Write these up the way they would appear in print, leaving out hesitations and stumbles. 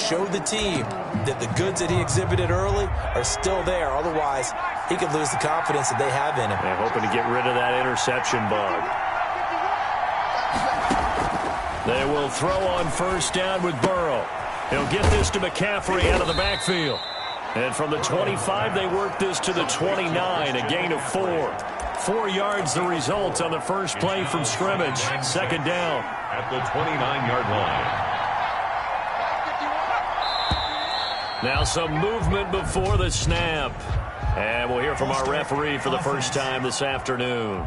show the team that the goods that he exhibited early are still there. Otherwise, he could lose the confidence that they have in him. They're hoping to get rid of that interception bug. They will throw on first down with Burrow. He'll get this to McCaffrey out of the backfield. And from the 25, they work this to the 29, a gain of 4. 4 yards the result on the first play from scrimmage. Second down. At the 29-yard line. Now some movement before the snap. And we'll hear from our referee for the first time this afternoon.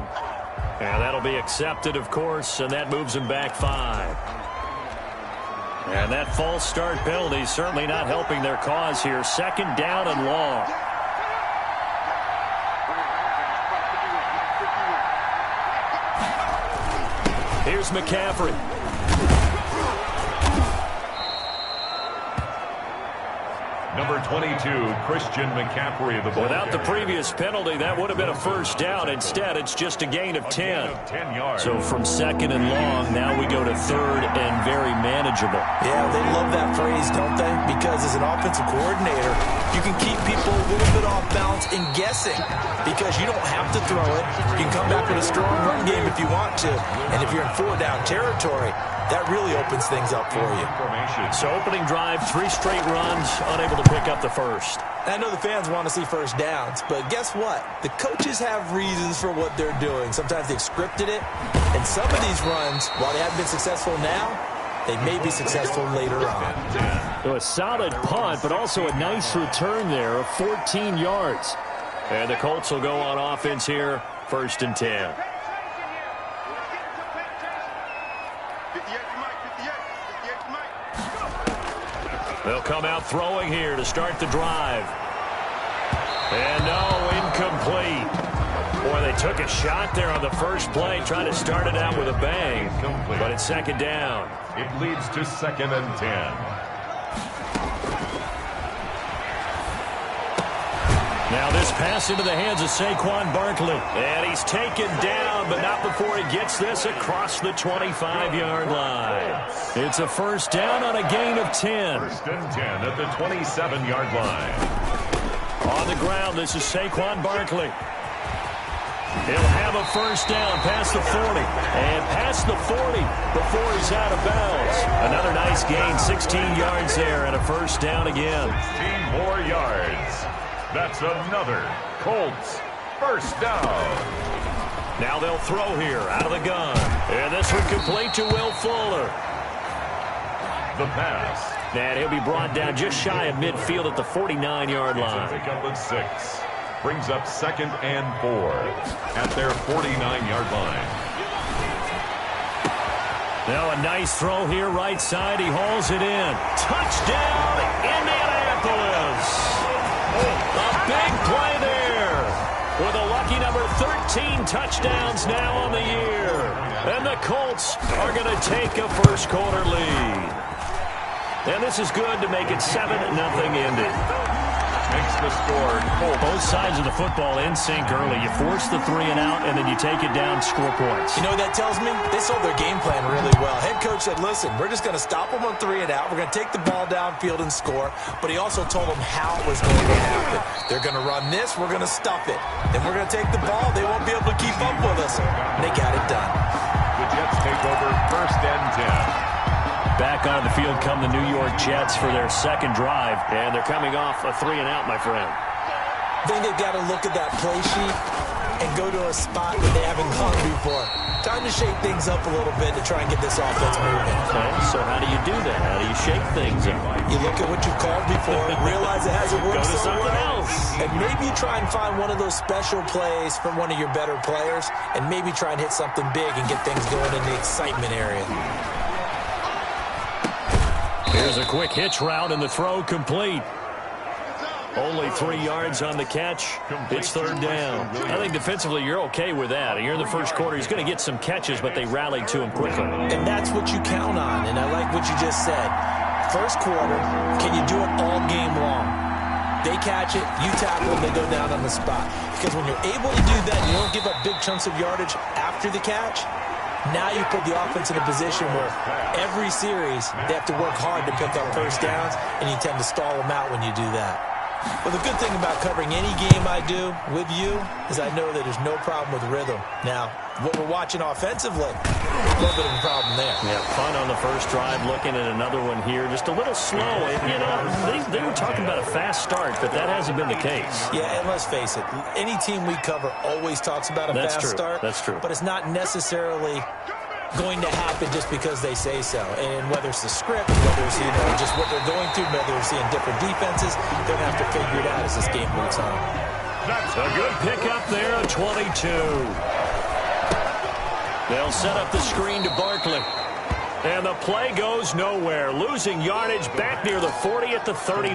And that'll be accepted, of course, and that moves him back 5. And that false start penalty certainly not helping their cause here. Second down and long. Here's McCaffrey. Number 22, Christian McCaffrey of the ball. Without the previous penalty, that would have been a first down. Instead, it's just a gain of 10. So from second and long, now we go to third and very manageable. Yeah, they love that phrase, don't they? Because as an offensive coordinator, you can keep people a little bit off balance and guessing because you don't have to throw it. You can come back with a strong run game if you want to. And if you're in 4-down territory, that really opens things up for you. So opening drive, 3 straight runs, unable to pick up the first. I know the fans want to see first downs, but guess what? The coaches have reasons for what they're doing. Sometimes they've scripted it, and some of these runs, while they haven't been successful now, they may be successful later on. So a solid punt, but also a nice return there of 14 yards. And the Colts will go on offense here, 1st and 10. They'll come out throwing here to start the drive. And no, incomplete. Boy, they took a shot there on the first play, trying to start it out with a bang. But it's second down. It leads to 2nd and 10. Now this pass into the hands of Saquon Barkley. And he's taken down, but not before he gets this across the 25-yard line. It's a first down on a gain of 10. 1st and 10 at the 27-yard line. On the ground, this is Saquon Barkley. He'll have a first down past the 40. And past the 40 before he's out of bounds. Another nice gain, 16 yards there, and a first down again. 16 more yards. That's another Colts first down. Now they'll throw here out of the gun. And this one complete to Will Fuller. The pass. And he'll be brought down just shy of midfield at the 49-yard line. Pick up with 6. Brings up 2nd and 4 at their 49-yard line. Now a nice throw here right side. He hauls it in. Touchdown, Indianapolis. A big play there with a lucky number 13 touchdowns now on the year. And the Colts are going to take a first quarter lead. And this is good to make it 7-0 Indy. Makes the score. Both sides of the football in sync early. You force the 3 and out, and then you take it down, score points. You know what that tells me? They saw their game plan really well. Head coach said, listen, we're just going to stop them on 3 and out. We're going to take the ball downfield and score. But he also told them how it was going to happen. They're going to run this. We're going to stuff it. Then we're going to take the ball. They won't be able to keep up with us. And they got it done. The Jets take over 1st and 10. Back on the field come the New York Jets for their second drive. And they're coming off a 3 and out, my friend. I think they've got to look at that play sheet and go to a spot that they haven't gone before. Time to shake things up a little bit to try and get this offense moving. Okay, so how do you do that? How do you shake things up? You look at what you've called before, realize it hasn't worked Go to so something well, else. and maybe you try and find one of those special plays from one of your better players, and maybe try and hit something big and get things going in the excitement area. Here's a quick hitch route and the throw complete. Only 3 yards on the catch. It's third down. I think defensively you're okay with that. You're in the first quarter. He's going to get some catches, but they rallied to him quickly. And that's what you count on, and I like what you just said. First quarter, can you do it all game long? They catch it, you tackle them, they go down on the spot. Because when you're able to do that, you don't give up big chunks of yardage after the catch, Now you put the offense in a position where every series they have to work hard to pick up first downs, and you tend to stall them out when you do that. Well, the good thing about covering any game I do with you is I know that there's no problem with rhythm. Now, what we're watching offensively, a little bit of a problem there. Yeah, fun on the first drive, looking at another one here. Just a little slow. You know, they were talking about a fast start, but that hasn't been the case. Yeah, and let's face it, any team we cover always talks about a fast start. That's true. But it's not necessarily going to happen just because they say so. And whether it's the script, whether it's just what they're going through, whether they're seeing different defenses, they're going to have to figure it out as this game moves on. That's a good pickup there, 22. They'll set up the screen to Barkley. And the play goes nowhere. Losing yardage back near the 40 at the 39.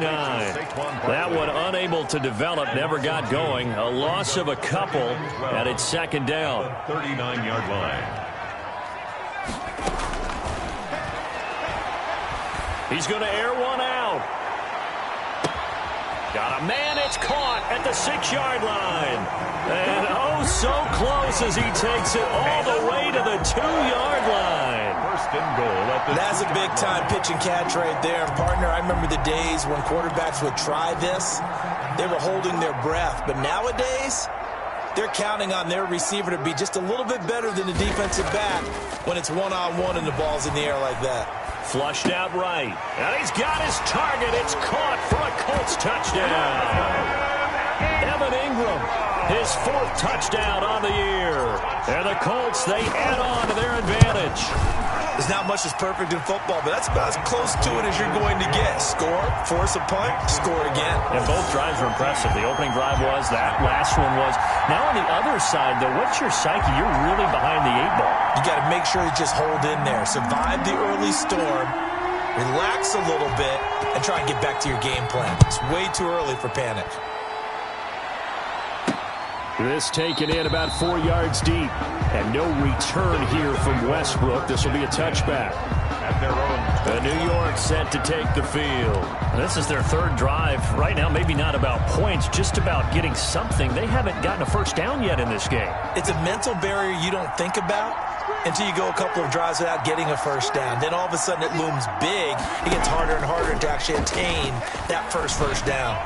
That one unable to develop, never got going. A loss of a couple, and it's second down. 39-yard line. He's going to air one out. Got a man, it's caught at the 6-yard line. And oh, so close as he takes it all the way to the 2-yard line. First and goal at the That's a big-time pitch and catch right there. And, partner, I remember the days when quarterbacks would try this. They were holding their breath. But nowadays, they're counting on their receiver to be just a little bit better than the defensive back when it's one-on-one and the ball's in the air like that. Flushed out right. And he's got his target. It's caught for a Colts touchdown. Evan Ingram, his 4th touchdown on the year. And the Colts, they add on to their advantage. There's not much that's perfect in football, but that's about as close to it as you're going to get. Score, force a punt, score again. And both drives were impressive. The opening drive was, that last one was. Now on the other side, though, what's your psyche? You're really behind the 8 ball. You got to make sure you just hold in there. Survive the early storm, relax a little bit, and try and get back to your game plan. It's way too early for panic. This taken in about 4 yards deep. And no return here from Westbrook. This will be a touchback. At their own. The New York set to take the field. This is their 3rd drive. Right now, maybe not about points, just about getting something. They haven't gotten a first down yet in this game. It's a mental barrier you don't think about until you go a couple of drives without getting a first down. Then all of a sudden it looms big. It gets harder and harder to actually attain that first down.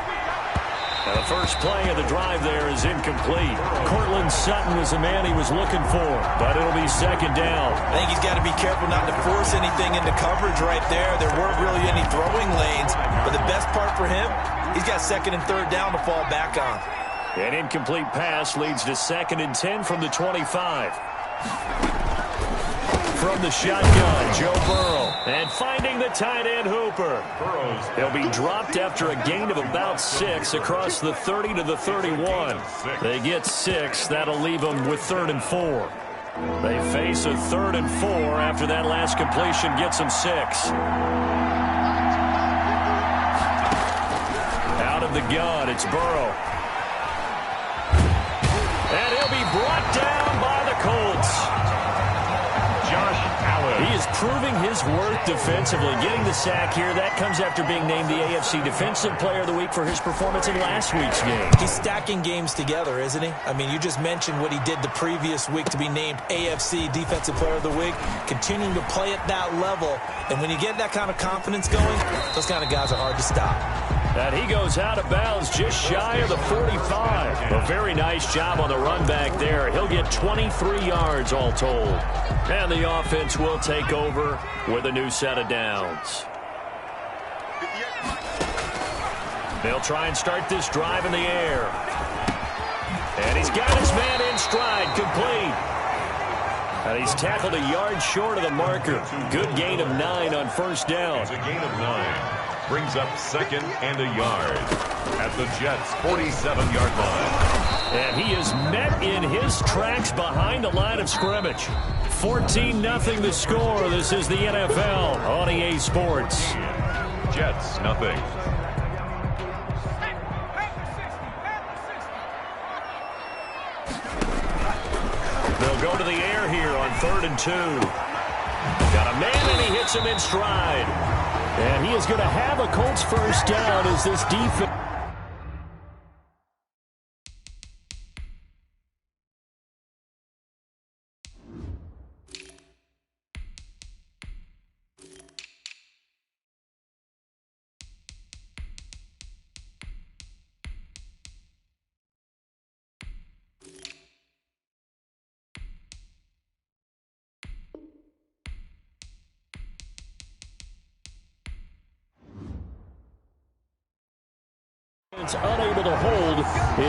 Now the first play of the drive there is incomplete. Courtland Sutton was the man he was looking for, but it'll be second down. I think he's got to be careful not to force anything into coverage right there. There weren't really any throwing lanes, but the best part for him, he's got 2nd and 3rd down to fall back on. An incomplete pass leads to 2nd and 10 from the 25. From the shotgun, Joe Burrow. And finding the tight end, Hooper. He'll be dropped after a gain of about 6 across the 30 to the 31. They get 6. That'll leave them with 3rd and 4. They face a 3rd and 4 after that last completion gets them 6. Out of the gun, it's Burrow. And he'll be brought down by the Colts. He is proving his worth defensively, getting the sack here. That comes after being named the AFC Defensive Player of the Week for his performance in last week's game. He's stacking games together, isn't he? I mean, you just mentioned what he did the previous week to be named AFC Defensive Player of the Week, continuing to play at that level. And when you get that kind of confidence going, those kind of guys are hard to stop. And he goes out of bounds just shy of the 45. A very nice job on the run back there. He'll get 23 yards all told. And the offense will take over with a new set of downs. They'll try and start this drive in the air. And he's got his man in stride, complete. And he's tackled a yard short of the marker. Good gain of 9 on first down. It's a gain of 9. Brings up 2nd and a yard at the Jets' 47-yard line. And he is met in his tracks behind the line of scrimmage. 14-0 the score. This is the NFL on EA Sports. Jets, nothing. They'll go to the air here on 3rd and 2. Got a man, and he hits him in stride. And he is going to have a Colts first down as this defense. It's unable to hold.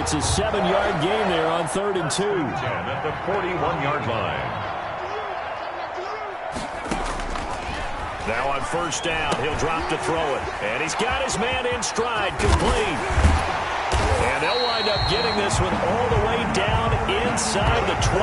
It's a 7-yard gain there on 3rd and 2. 10 at the 41-yard line. Now on 1st down, he'll drop to throw it. And he's got his man in stride, complete. And they'll wind up getting this one all the way down inside the 20.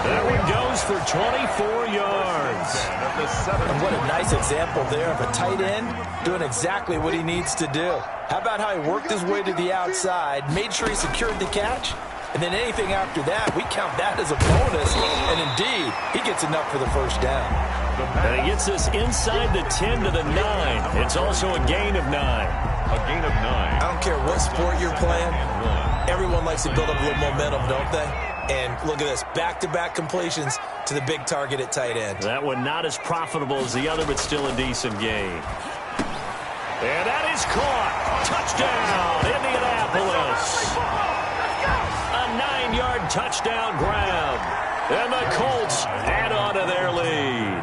That one goes for 24 yards. And what a nice example there of a tight end doing exactly what he needs to do. How about how he worked his way to the outside, made sure he secured the catch, and then anything after that, we count that as a bonus. And indeed, he gets enough for the 1st down. And he gets this inside the 10 to the 9. It's also a gain of 9. A gain of 9. I don't care what sport you're playing. Everyone likes to build up a little momentum, don't they? And look at this, back-to-back completions to the big target at tight end. That one not as profitable as the other, but still a decent gain. And that is caught. Touchdown, Indianapolis. A 9-yard touchdown grab. And the Colts add on to their lead.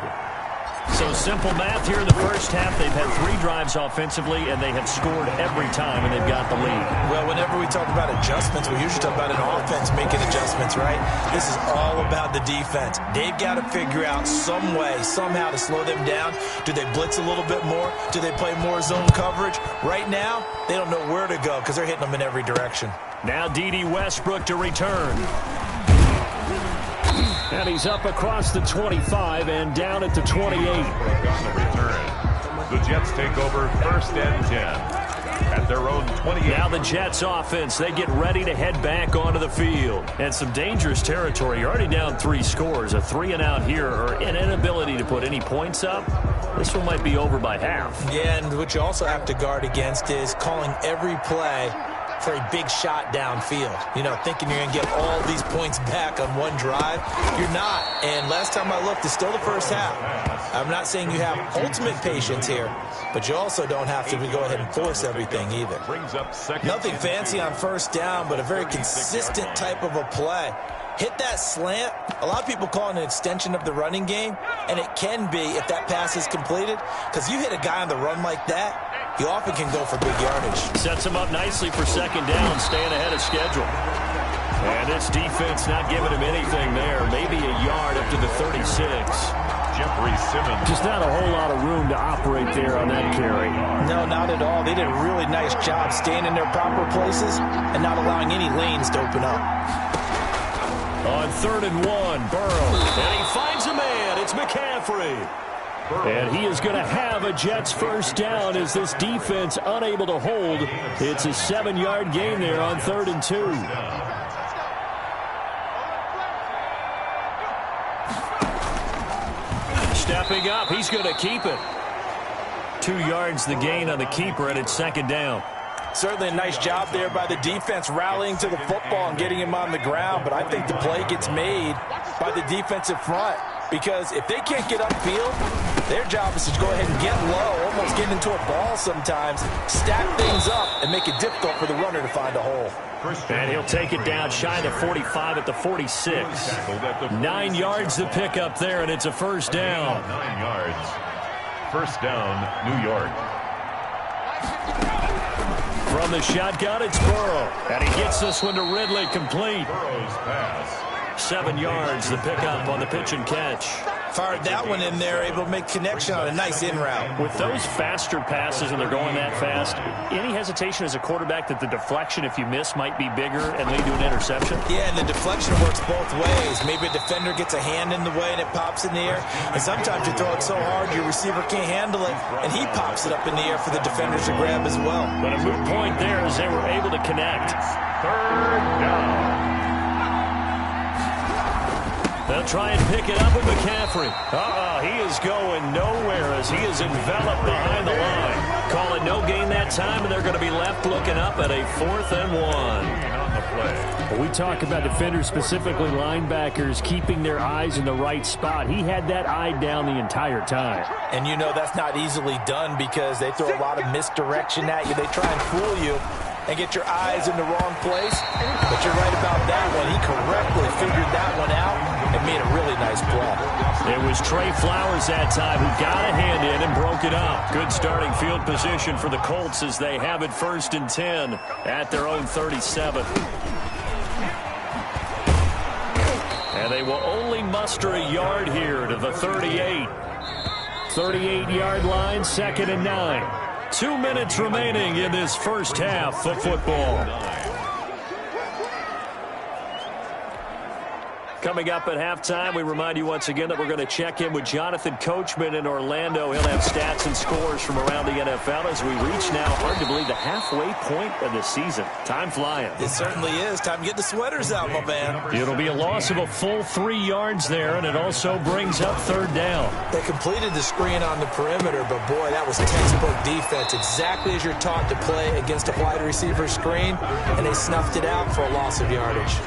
So simple math here in the 1st half. They've had 3 drives offensively, and they have scored every time, and they've got the lead. Well, whenever we talk about adjustments, we usually talk about an offense making adjustments, right? This is all about the defense. They've got to figure out some way, somehow to slow them down. Do they blitz a little bit more? Do they play more zone coverage? Right now, they don't know where to go because they're hitting them in every direction. Now D.D. Westbrook to return. And he's up across the 25 and down at the 28. On the return, the Jets take over 1st and 10 at their own 28. Now the Jets offense, they get ready to head back onto the field. And some dangerous territory. You're already down 3 scores. A 3-and-out here, or an inability to put any points up. This one might be over by half. Yeah, and what you also have to guard against is calling every play for a big shot downfield. You know, thinking you're going to get all these points back on one drive. You're not. And last time I looked, it's still the 1st half. I'm not saying you have ultimate patience here, but you also don't have to go ahead and force everything either. Nothing fancy on 1st down, but a very consistent type of a play. Hit that slant. A lot of people call it an extension of the running game, and it can be if that pass is completed, because you hit a guy on the run like that, he often can go for big yardage. Sets him up nicely for 2nd down, staying ahead of schedule. And this defense not giving him anything there. Maybe a yard up to the 36. Jeffrey Simmons. Just not a whole lot of room to operate there on that carry. No, not at all. They did a really nice job staying in their proper places and not allowing any lanes to open up. On 3rd and 1, Burrow. And he finds a man. It's McCaffrey. And he is going to have a Jets 1st down as this defense unable to hold. It's a 7-yard gain there on 3rd and 2. Stepping up, he's going to keep it. 2 yards the gain on the keeper, and it's 2nd down. Certainly a nice job there by the defense rallying to the football and getting him on the ground, but I think the play gets made by the defensive front, because if they can't get upfield, their job is to go ahead and get low, almost get into a ball sometimes, stack things up, and make it difficult for the runner to find a hole. And he'll take it down shy of 45 at the 46. 9 yards to pick up there, and it's a 1st down. 9 yards. 1st down, New York. From the shotgun, it's Burrow. And he gets this one to Ridley, complete. Burrow's pass. 7 yards, the pickup on the pitch and catch. Fired that one in there, able to make connection on a nice in route. With those faster passes and they're going that fast, any hesitation as a quarterback that the deflection, if you miss, might be bigger and lead to an interception? Yeah, and the deflection works both ways. Maybe a defender gets a hand in the way and it pops in the air. And sometimes you throw it so hard your receiver can't handle it, and he pops it up in the air for the defenders to grab as well. But a moot point there as they were able to connect. 3rd down. They'll try and pick it up with McCaffrey. He is going nowhere as he is enveloped behind the line. Call it no gain that time, and they're going to be left looking up at a 4th and 1. On the play. We talk about defenders, specifically linebackers, keeping their eyes in the right spot. He had that eye down the entire time. And you know that's not easily done because they throw a lot of misdirection at you. They try and fool you. and get your eyes in the wrong place. But you're right about that one. He correctly figured that one out and made a really nice play. It was Trey Flowers that time who got a hand in and broke it up. Good starting field position for the Colts as they have it 1st and 10 at their own 37. And they will only muster a yard here to the 38. 38-yard line, 2nd and 9. 2 minutes remaining in this first half of football. Coming up at halftime, we remind you once again that we're going to check in with Jonathan Coachman in Orlando. He'll have stats and scores from around the NFL as we reach now, hard to believe, the halfway point of the season. Time flying. It certainly is. Time to get the sweaters out, my man. It'll be a loss of a full 3 yards there, and it also brings up 3rd down. They completed the screen on the perimeter, but boy, that was textbook defense. Exactly as you're taught to play against a wide receiver screen, and they snuffed it out for a loss of yardage.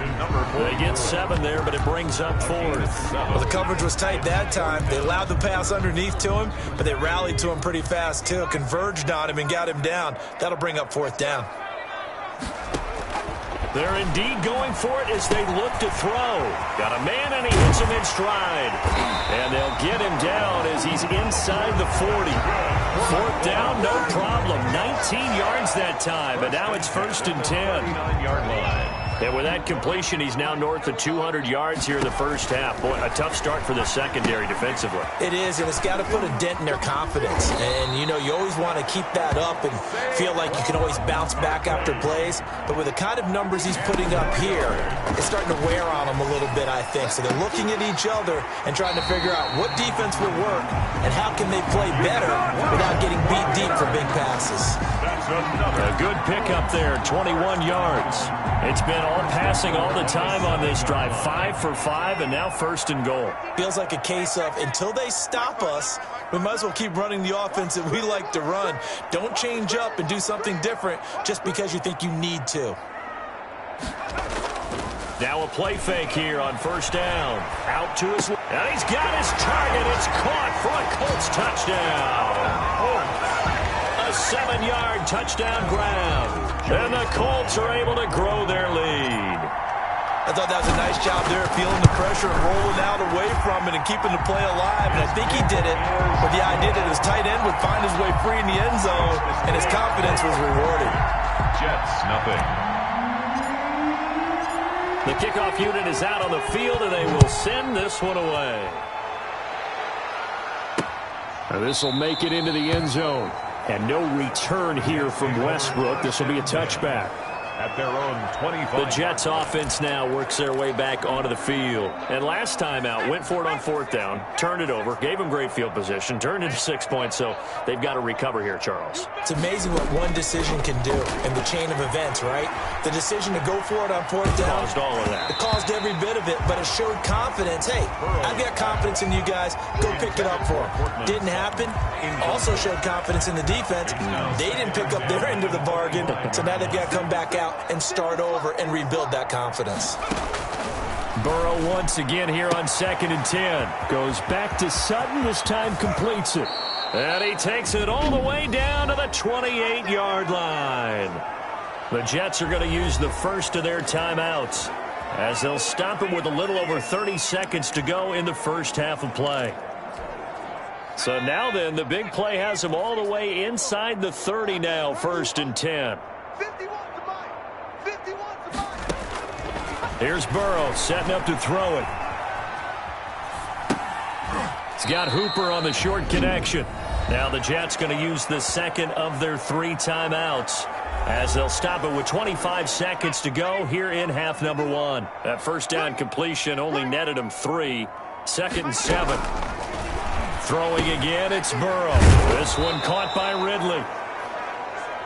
They get 7 there, but it brings up 4th. Well, the coverage was tight that time. They allowed the pass underneath to him, but they rallied to him pretty fast, too. Converged on him and got him down. That'll bring up 4th down. They're indeed going for it as they look to throw. Got a man, and he hits him in stride. And they'll get him down as he's inside the 40. 4th down, no problem. 19 yards that time, and now it's 1st and 10. 9-yard line. And with that completion, he's now north of 200 yards here in the first half. Boy, a tough start for the secondary defensively. It is, and it's got to put a dent in their confidence. And, you know, you always want to keep that up and feel like you can always bounce back after plays. But with the kind of numbers he's putting up here, it's starting to wear on them a little bit, I think. So they're looking at each other and trying to figure out what defense will work and how can they play better without getting beat deep for big passes. A good pickup there, 21 yards. It's been all passing all the time on this drive. 5 for 5, and now 1st and goal. Feels like a case of until they stop us, we might as well keep running the offense that we like to run. Don't change up and do something different just because you think you need to. Now a play fake here on 1st down. Out to his left. And he's got his target. It's caught for a Colts touchdown. A 7-yard touchdown grab. And the Colts are able to grow their lead. I thought that was a nice job there, feeling the pressure and rolling out away from it and keeping the play alive. And I think he did it with the idea that his tight end would find his way free in the end zone, and his confidence was rewarded. Jets, nothing. The kickoff unit is out on the field, and they will send this one away. This will make it into the end zone. And no return here from Westbrook. This will be a touchback. At their own 25. The Jets offense now works their way back onto the field. And last time out, went for it on 4th down, turned it over, gave them great field position, turned it to 6 points, so they've got to recover here, Charles. It's amazing what one decision can do in the chain of events, right? The decision to go for it on 4th down. Caused all of that. It caused every bit of it, but it showed confidence. Hey, I've got confidence in you guys. Go pick it up for them. Didn't happen. Also showed confidence in the defense. They didn't pick up their end of the bargain, so now they've got to come back out and start over and rebuild that confidence. Burrow once again here on 2nd and 10. Goes back to Sutton. This time completes it. And he takes it all the way down to the 28-yard line. The Jets are going to use the first of their timeouts as they'll stop it with a little over 30 seconds to go in the first half of play. So now then, the big play has them all the way inside the 30 now, 1st and 10. Here's Burrow setting up to throw it. He's got Hooper on the short connection. Now the Jets going to use the second of their 3 timeouts as they'll stop it with 25 seconds to go here in half number 1. That 1st down completion only netted him 3. 2nd and 7. Throwing again, it's Burrow. This one caught by Ridley.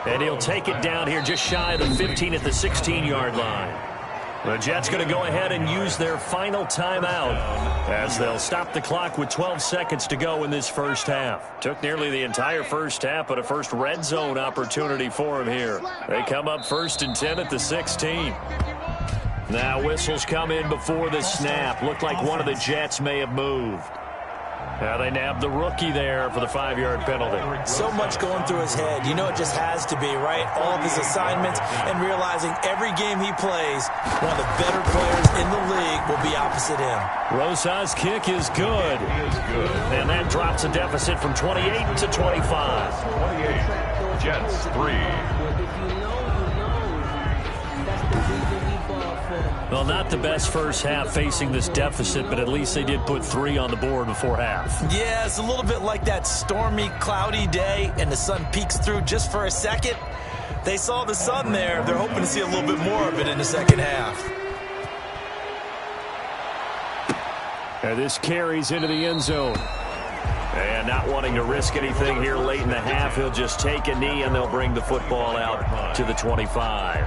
And he'll take it down here just shy of the 15 at the 16-yard line. The Jets going to go ahead and use their final timeout as they'll stop the clock with 12 seconds to go in this first half. Took nearly the entire first half, but a first red zone opportunity for him here. They come up 1st and 10 at the 16. Now whistles come in before the snap. Looked like one of the Jets may have moved. Now they nabbed the rookie there for the 5-yard penalty. So much going through his head. You know it just has to be, right? All of his assignments and realizing every game he plays, one of the better players in the league will be opposite him. Rosa's kick is good. And that drops the deficit from 28 to 25. 28. Jets 3. Well, not the best first half facing this deficit, but at least they did put 3 on the board before half. Yeah, it's a little bit like that stormy, cloudy day, and the sun peeks through just for a second. They saw the sun there. They're hoping to see a little bit more of it in the second half. And this carries into the end zone. And not wanting to risk anything here late in the half, he'll just take a knee, and they'll bring the football out to the 25.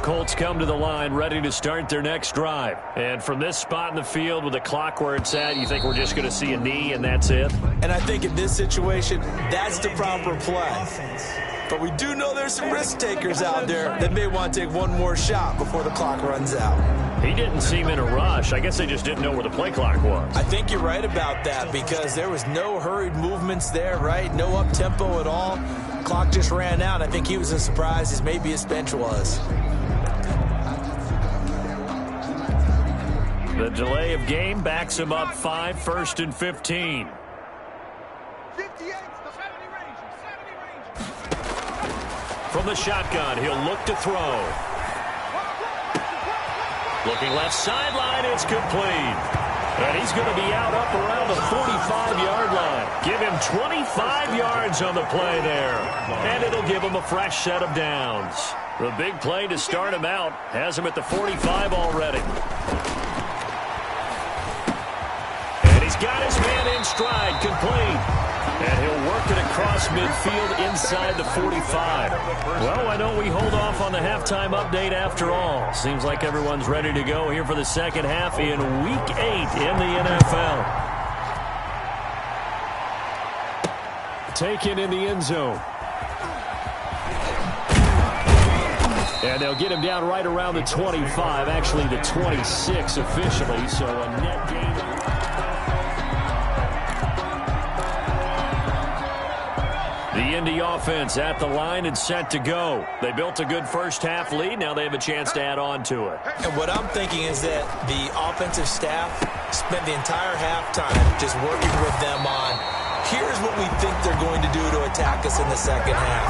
Colts come to the line ready to start their next drive. And from this spot in the field with the clock where it's at, you think we're just going to see a knee and that's it? And I think in this situation, that's the proper play. But we do know there's some risk takers out there that may want to take one more shot before the clock runs out. He didn't seem in a rush. I guess they just didn't know where the play clock was. I think you're right about that because there was no hurried movements there, right? No up-tempo at all. Clock just ran out. I think he was as surprised as maybe his bench was. The delay of game backs him up 5, 1st and 15. From the shotgun, he'll look to throw. Looking left sideline, it's complete. And he's going to be out up around the 45-yard line. Give him 25 yards on the play there. And it'll give him a fresh set of downs. The big play to start him out has him at the 45 already. He's got his man in stride, complete. And he'll work it across midfield inside the 45. Well, why don't we hold off on the halftime update after all? Seems like everyone's ready to go here for the second half in Week 8 in the NFL. Taken in the end zone. And they'll get him down right around the 25, actually the 26 officially, so a net gain. The Indy offense at the line and set to go. They built a good first half lead. Now they have a chance to add on to it. And what I'm thinking is that the offensive staff spent the entire halftime just working with them on, here's what we think they're going to do to attack us in the second half.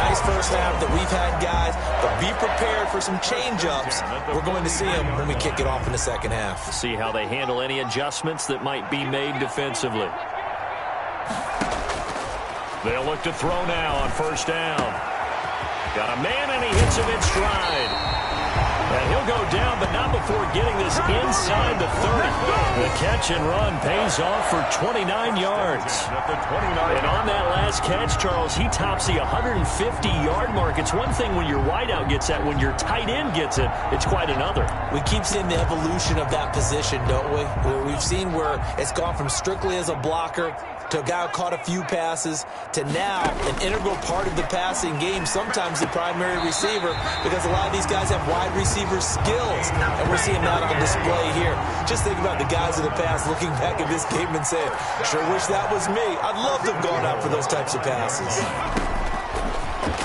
Nice first half that we've had, guys, but be prepared for some change-ups. We're going to see them when we kick it off in the second half. See how they handle any adjustments that might be made defensively. They'll look to throw now on first down. Got a man, and he hits him in stride. And he'll go down, but not before getting this inside the 30. The catch and run pays off for 29 yards. And on that last catch, Charles, he tops the 150-yard mark. It's one thing when your wideout gets that. When your tight end gets it, it's quite another. We keep seeing the evolution of that position, don't we? Where we've seen where it's gone from strictly as a blocker to a guy who caught a few passes, to now an integral part of the passing game, sometimes the primary receiver, because a lot of these guys have wide receiver skills, and we're seeing that on display here. Just think about the guys of the past looking back at this game and saying, sure wish that was me. I'd love to have gone out for those types of passes.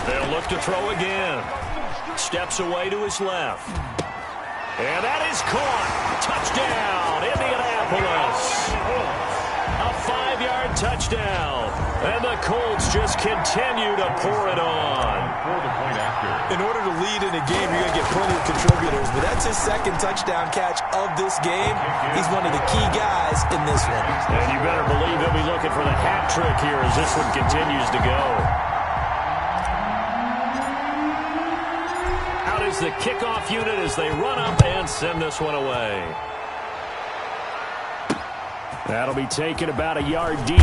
They'll look to throw again. Steps away to his left. And that is caught. Touchdown, Indianapolis. A 5-yard touchdown. And the Colts just continue to pour it on. In order to lead in a game, you're going to get plenty of contributors, but that's his second touchdown catch of this game. He's one of the key guys in this one. And you better believe he'll be looking for the hat trick here as this one continues to go. Out is the kickoff unit as they run up and send this one away. That'll be taken about a yard deep.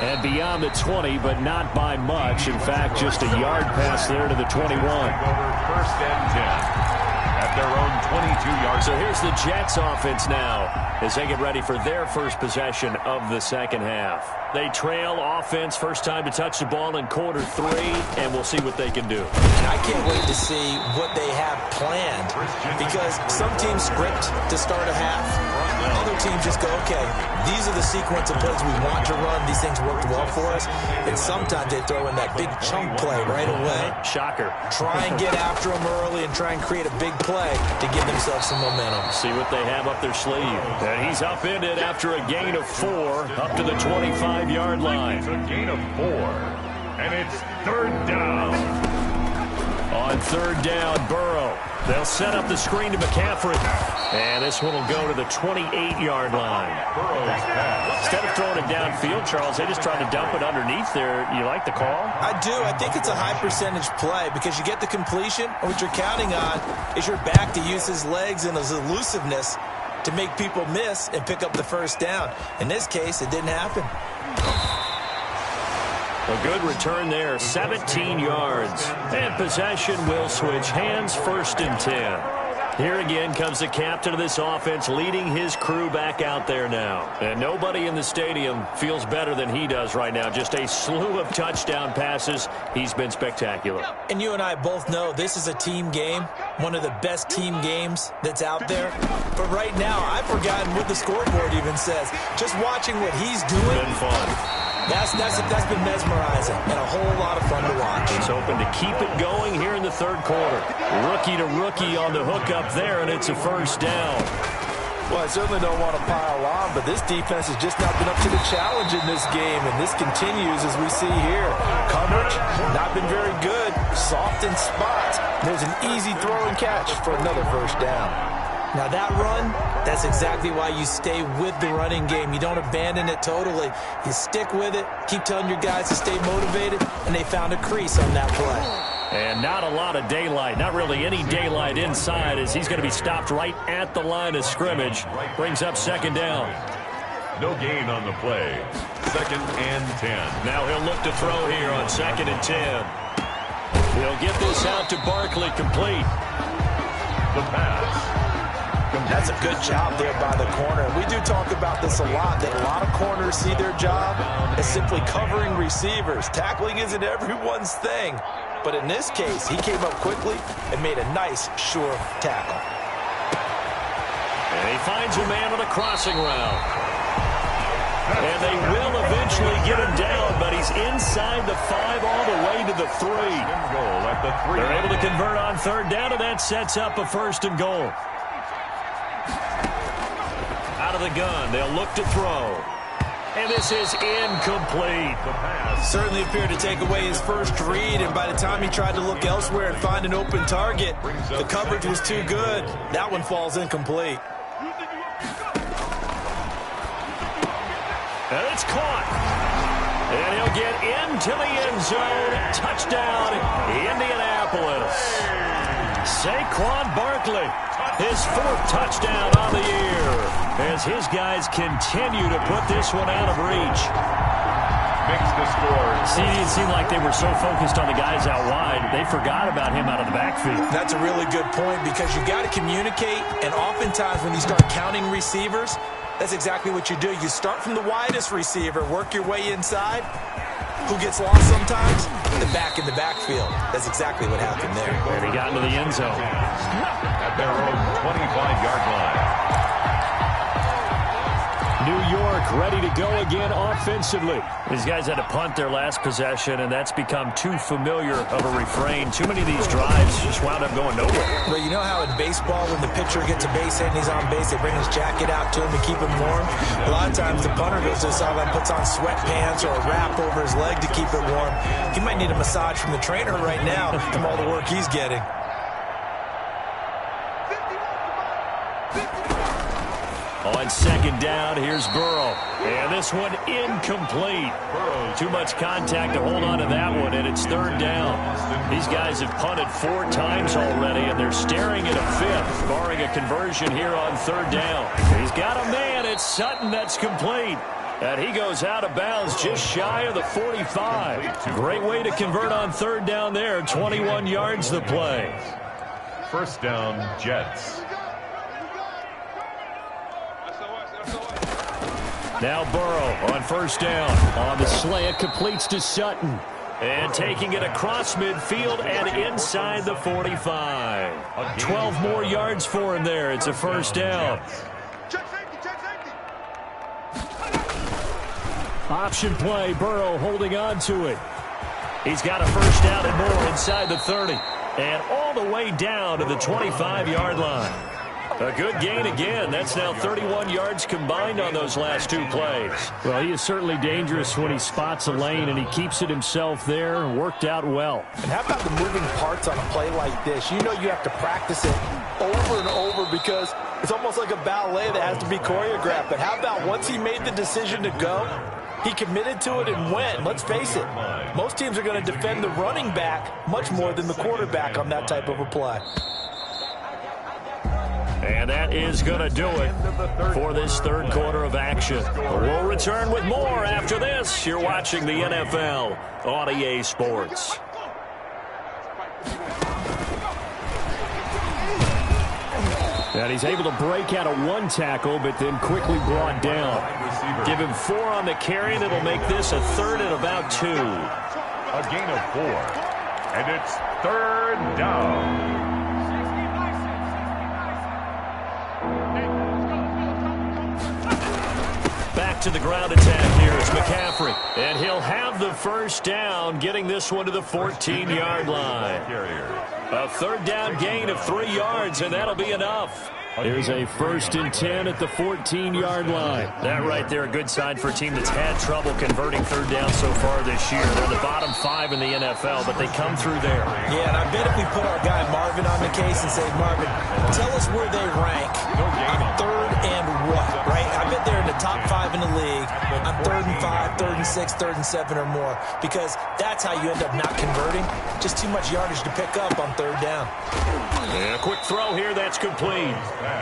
And beyond the 20, but not by much. In fact, just a yard pass there to the 21. First and 10. At their own 22-yard. So here's the Jets offense now as they get ready for their first possession of the second half. They trail offense, first time to touch the ball in quarter 3, and we'll see what they can do. I can't wait to see what they have planned, because some teams script to start a half. Other teams just go, okay, these are the sequence of plays we want to run. These things worked well for us. And sometimes they throw in that big chunk play right away. Shocker. Try and get after them early and try and create a big play to give themselves some momentum. See what they have up their sleeve. And he's upended after a gain of 4 up to the 25-yard line. It's a gain of 4. And it's third down. On third down, Burrow. They'll set up the screen to McCaffrey. And this one will go to the 28-yard line. Instead of throwing it downfield, Charles, they just tried to dump it underneath there. You like the call? I do. I think it's a high-percentage play because you get the completion, and what you're counting on is your back to use his legs and his elusiveness to make people miss and pick up the first down. In this case, it didn't happen. A good return there, 17 yards. And possession will switch hands, first and 10. Here again comes the captain of this offense leading his crew back out there now. And nobody in the stadium feels better than he does right now. Just a slew of touchdown passes. He's been spectacular. And you and I both know this is a team game, one of the best team games that's out there. But right now, I've forgotten what the scoreboard even says. Just watching what he's doing. Been fun. That's been mesmerizing and a whole lot of fun to watch. He's hoping to keep it going here in the third quarter. Rookie to rookie on the hook up there, and it's a first down. Well, I certainly don't want to pile on, but this defense has just not been up to the challenge in this game, and this continues as we see here. Coverage, not been very good. Soft in spots. There's an easy throw and catch for another first down. Now that run, that's exactly why you stay with the running game. You don't abandon it totally. You stick with it, keep telling your guys to stay motivated, and they found a crease on that play. And not a lot of daylight, not really any daylight inside, as he's going to be stopped right at the line of scrimmage. Brings up second down. No gain on the play. Second and 10. Now he'll look to throw here on second and 10. He'll get this out to Barkley, complete. The pass. That's a good job there by the corner. We do talk about this a lot, that a lot of corners see their job as simply covering receivers. Tackling isn't everyone's thing. But in this case, he came up quickly and made a nice, sure tackle. And he finds a man on a crossing route. And they will eventually get him down, but he's inside the 5 all the way to the 3. They're able to convert on third down, and that sets up a first and goal. Out of the gun, they'll look to throw. And this is incomplete. Certainly appeared to take away his first read, and by the time he tried to look elsewhere and find an open target, the coverage was too good. That one falls incomplete. And it's caught. And he'll get into the end zone. Touchdown, Indianapolis. Saquon Barkley, his 4th touchdown on the year, as his guys continue to put this one out of reach. Makes the score. See, it seemed like they were so focused on the guys out wide, they forgot about him out of the backfield. That's a really good point, because you got to communicate, and oftentimes when you start counting receivers, that's exactly what you do. You start from the widest receiver, work your way inside. Who gets lost sometimes? The back in the backfield. That's exactly what happened there. And he got into the end zone. At their own 25-yard line. New York ready to go again offensively. These guys had to punt their last possession, and that's become too familiar of a refrain. Too many of these drives just wound up going nowhere. Well, you know how in baseball, when the pitcher gets a base hit and he's on base, they bring his jacket out to him to keep him warm? A lot of times the punter goes to the sideline, puts on sweatpants or a wrap over his leg to keep it warm. He might need a massage from the trainer right now from all the work he's getting. On second down, here's Burrow. And this one incomplete. Too much contact to hold on to that one, and it's third down. These guys have punted 4 times already, and they're staring at a fifth, barring a conversion here on third down. He's got a man. It's Sutton that's complete. And he goes out of bounds just shy of the 45. Great way to convert on third down there. 21 yards the play. First down, Jets. Now Burrow on first down. On the slant, completes to Sutton. And taking it across midfield and inside the 45. 12 more yards for him there. It's a first down. Option play, Burrow holding on to it. He's got a first down and more inside the 30. And all the way down to the 25-yard line. A good gain again. That's now 31 yards combined on those last 2 plays. Well, he is certainly dangerous when he spots a lane, and he keeps it himself there. Worked out well. And how about the moving parts on a play like this? You know you have to practice it over and over because it's almost like a ballet that has to be choreographed. But how about once he made the decision to go, he committed to it and went. Let's face it, most teams are going to defend the running back much more than the quarterback on that type of a play. And that is going to do it for this third quarter of action. We'll return with more after this. You're watching the NFL on EA Sports. And he's able to break out of 1 tackle, but then quickly brought down. Give him 4 on the carry, and it'll make this a third and about 2. A gain of 4. And it's third down. Back to the ground attack here is McCaffrey. And he'll have the first down, getting this one to the 14-yard line. A third down gain of 3 yards, and that'll be enough. Here's a 1st and 10 at the 14-yard line. That right there, a good sign for a team that's had trouble converting third down so far this year. They're the bottom 5 in the NFL, but they come through there. Yeah, and I bet if we put our guy Marvin on the case and say, Marvin, tell us where they rank on third and what, right? I bet they're in the top 5 in the league on third and 5, third and 6, third and 7 or more, because that's how you end up not converting. Just too much yardage to pick up on third down. And a quick throw here, that's complete.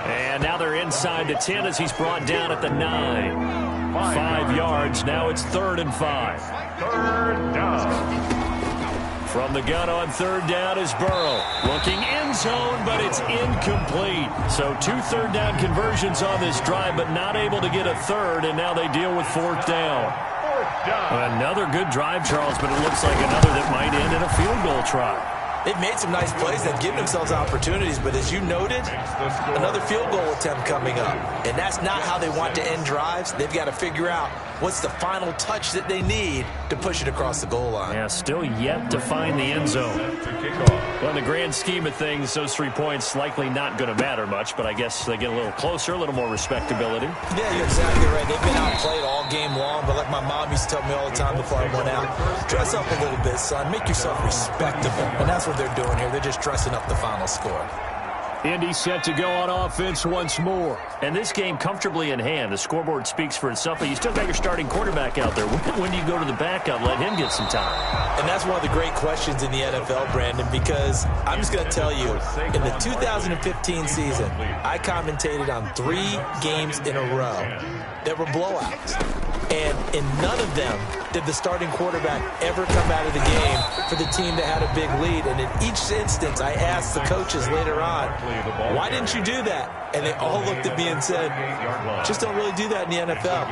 And now they're inside the 10 as he's brought down at the 9. 5 yards, now it's 3rd and 5. Third down. From the gun on third down is Burrow. Looking end zone, but it's incomplete. So 2 third down conversions on this drive, but not able to get a third, and now they deal with 4th down. Another good drive, Charles, but it looks like another that might end in a field goal try. They've made some nice plays. They've given themselves opportunities, but as you noted, another field goal attempt coming up. And that's not how they want to end drives. They've got to figure out what's the final touch that they need to push it across the goal line. Yeah, still yet to find the end zone. Well, in the grand scheme of things, those 3 points likely not going to matter much, but I guess they get a little closer, a little more respectability. Yeah, you're exactly right. They've been outplayed all game long, but like my mom used to tell me all the time before I went out, dress up a little bit, son. Make yourself respectable. And that's what they're doing here. They're just dressing up the final score. Indy set to go on offense once more. And this game comfortably in hand. The scoreboard speaks for itself, but you still got your starting quarterback out there. When do you go to the backup? Let him get some time. And that's one of the great questions in the NFL, Brandon, because I'm just going to tell you, in the 2015 season, I commentated on 3 games in a row that were blowouts. And in none of them did the starting quarterback ever come out of the game for the team that had a big lead. And in each instance, I asked the coaches later on, why didn't you do that? And they all looked at me and said, just don't really do that in the NFL.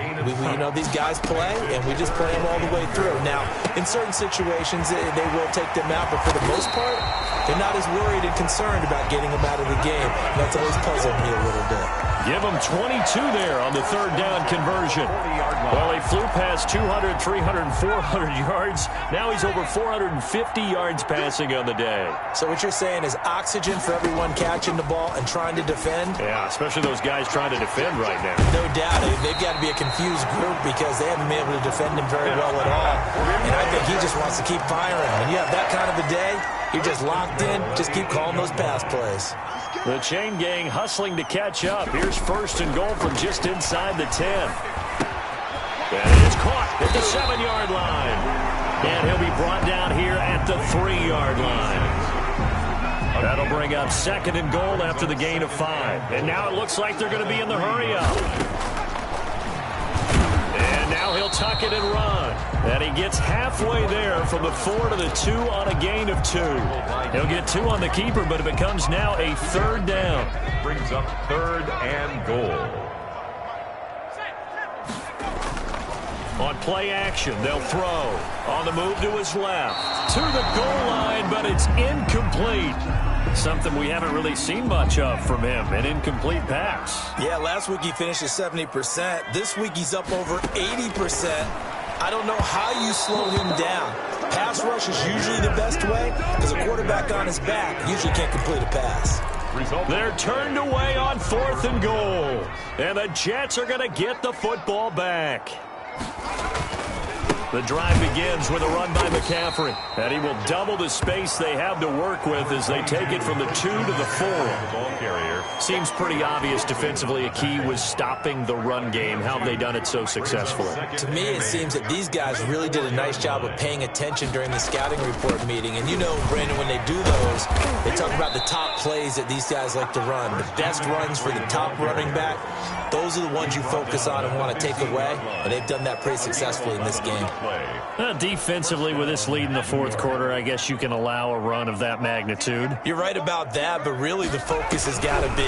You know, these guys play, and we just play them all the way through. Now, in certain situations, they will take them out, but for the most part, they're not as worried and concerned about getting them out of the game. And that's always puzzled me a little bit. Give them 22 there on the third down conversion. Well, he flew past 200, 300, 400 yards. Now he's over 450 yards passing on the day. So what you're saying is oxygen for everyone catching the ball and trying to defend? Yeah, especially those guys trying to defend right now. No doubt. They've got to be a confused group because they haven't been able to defend him very well at all. And I think he just wants to keep firing. When you have that kind of a day, you're just locked in. Just keep calling those pass plays. The chain gang hustling to catch up. Here's first and goal from just inside the 10. And it's caught at the 7-yard line. And he'll be brought down here at the 3-yard line. That'll bring up second and goal after the gain of 5. And now it looks like they're going to be in the hurry-up. And now he'll tuck it and run. And he gets halfway there from the 4 to the 2 on a gain of 2. He'll get 2 on the keeper, but it becomes now a third down. Brings up third and goal. On play action, they'll throw. On the move to his left. To the goal line, but it's incomplete. Something we haven't really seen much of from him, an incomplete pass. Yeah, last week he finished at 70%. This week he's up over 80%. I don't know how you slow him down. Pass rush is usually the best way because a quarterback on his back usually can't complete a pass. They're turned away on 4th and goal. And the Jets are going to get the football back. The drive begins with a run by McCaffrey. And he will double the space they have to work with as they take it from the 2 to the 4. Ball carrier. Seems pretty obvious defensively a key was stopping the run game. How have they done it so successfully? To me, it seems that these guys really did a nice job of paying attention during the scouting report meeting. And you know, Brandon, when they do those, they talk about the top plays that these guys like to run. The best runs for the top running back, those are the ones you focus on and want to take away. And they've done that pretty successfully in this game. Defensively, with this lead in the 4th quarter, I guess you can allow a run of that magnitude. You're right about that, but really the focus has got to be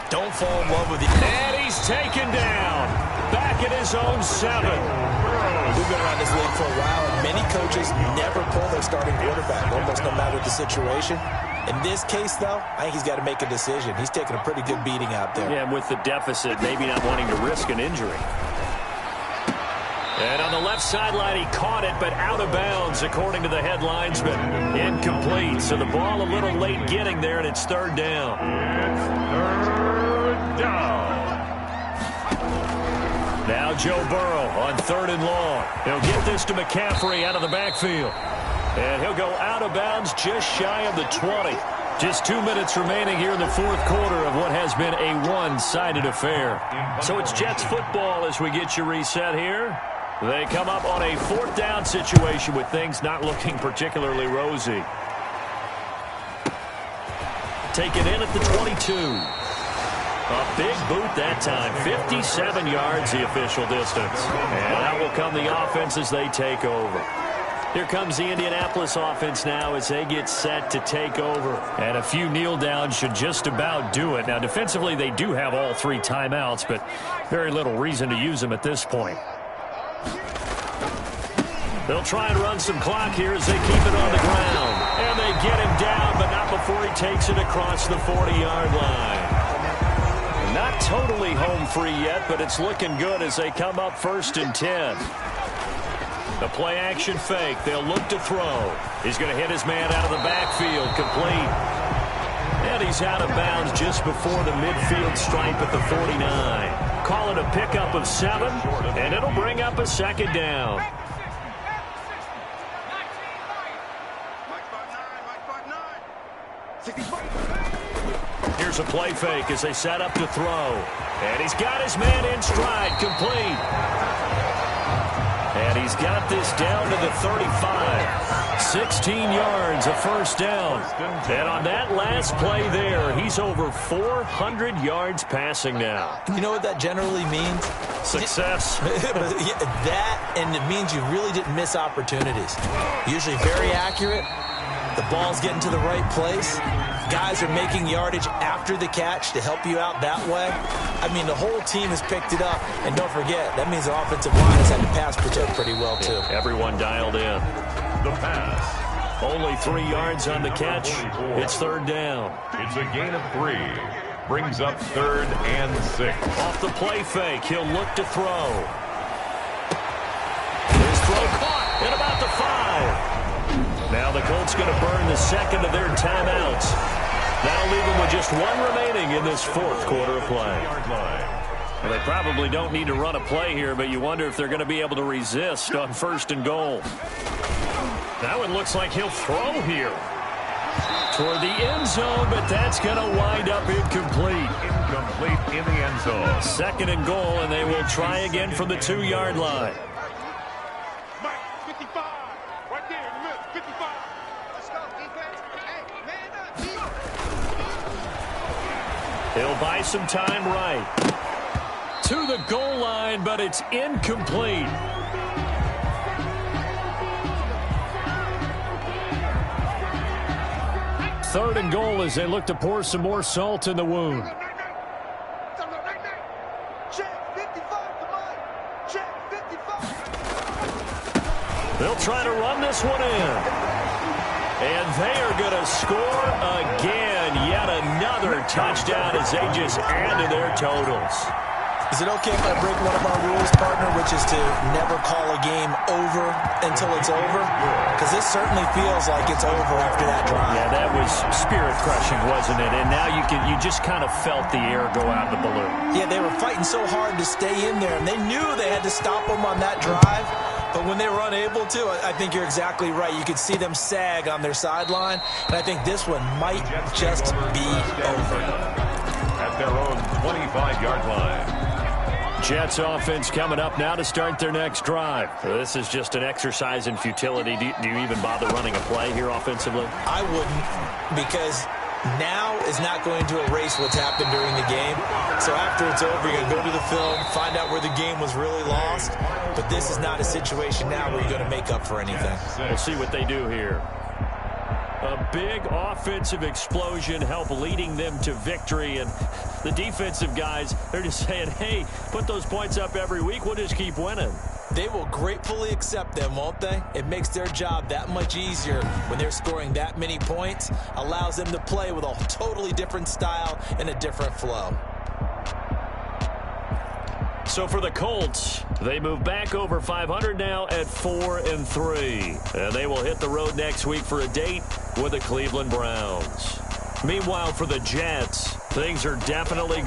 don't fall in love with it. And he's taken down. Back at his own 7. We've been around this league for a while, and many coaches never pull their starting quarterback, almost no matter the situation. In this case, though, I think he's got to make a decision. He's taking a pretty good beating out there. Yeah, and with the deficit, maybe not wanting to risk an injury. And on the left sideline, he caught it, but out of bounds, according to the head linesman. Incomplete, so the ball a little late getting there, and it's third down. It's third down. Now Joe Burrow on 3rd and long. He'll get this to McCaffrey out of the backfield. And he'll go out of bounds just shy of the 20. Just 2 minutes remaining here in the 4th quarter of what has been a one-sided affair. So it's Jets football as we get you reset here. They come up on a 4th down situation with things not looking particularly rosy. Taken in at the 22. A big boot that time. 57 yards the official distance. And out will come the offense as they take over. Here comes the Indianapolis offense now as they get set to take over. And a few kneel downs should just about do it. Now defensively they do have all 3 timeouts, but very little reason to use them at this point. They'll try and run some clock here as they keep it on the ground. And they get him down, but not before he takes it across the 40-yard line. Not totally home free yet, but it's looking good as they come up 1st and 10. The play action fake. They'll look to throw. He's going to hit his man out of the backfield. Complete. And he's out of bounds just before the midfield stripe at the 49. Call it a pickup of 7, and it'll bring up a 2nd down. Here's a play fake as they set up to throw. And he's got his man in stride. Complete. And he's got this down to the 35. 16 yards, a 1st down. And on that last play there, he's over 400 yards passing now. You know what that generally means? Success. That, and it means you really didn't miss opportunities. Usually very accurate. The ball's getting to the right place. Guys are making yardage after the catch to help you out that way. I mean, the whole team has picked it up. And don't forget, that means the offensive line has had to pass protect pretty well, too. Everyone dialed in. The pass. Only 3 yards on the catch. It's 3rd down. It's a gain of 3. Brings up 3rd and 6. Off the play fake, he'll look to throw. His throw caught at about the 5. Now the Colts going to burn the 2nd of their timeouts. That'll leave them with just 1 remaining in this 4th quarter of play. Well, they probably don't need to run a play here, but you wonder if they're going to be able to resist on 1st and goal. That one looks like he'll throw here. Toward the end zone, but that's going to wind up incomplete. Incomplete in the end zone. 2nd and goal, and they will try again from the 2-yard line. Mike, 55. Right there in the middle, 55. Let's go, defense. Hey, man up, He'll buy some time right. To the goal line, but it's incomplete. Third and goal as they look to pour some more salt in the wound. Check 55, come on. Check 55. They'll try to run this one in. And they are going to score again. Yet another touchdown as they just add to their totals. Is it okay if I break one of our rules, partner, which is to never call a game over until it's over? Because this certainly feels like it's over after that drive. Yeah, that was spirit-crushing, wasn't it? And now you just kind of felt the air go out of the balloon. Yeah, they were fighting so hard to stay in there, and they knew they had to stop them on that drive. But when they were unable to, I think you're exactly right. You could see them sag on their sideline, and I think this one might just be over. At their own 25-yard line. Jets offense coming up now to start their next drive. This is just an exercise in futility. Do you even bother running a play here offensively? I wouldn't, because now is not going to erase what's happened during the game. So after it's over, you're going to go to the film, find out where the game was really lost. But this is not a situation now where you're going to make up for anything. We'll see what they do here. A big offensive explosion help leading them to victory. And the defensive guys, they're just saying, hey, put those points up every week. We'll just keep winning. They will gratefully accept them, won't they? It makes their job that much easier when they're scoring that many points. Allows them to play with a totally different style and a different flow. So for the Colts, they move back over 500 now at 4-3. And they will hit the road next week for a date with the Cleveland Browns. Meanwhile, for the Jets, things are definitely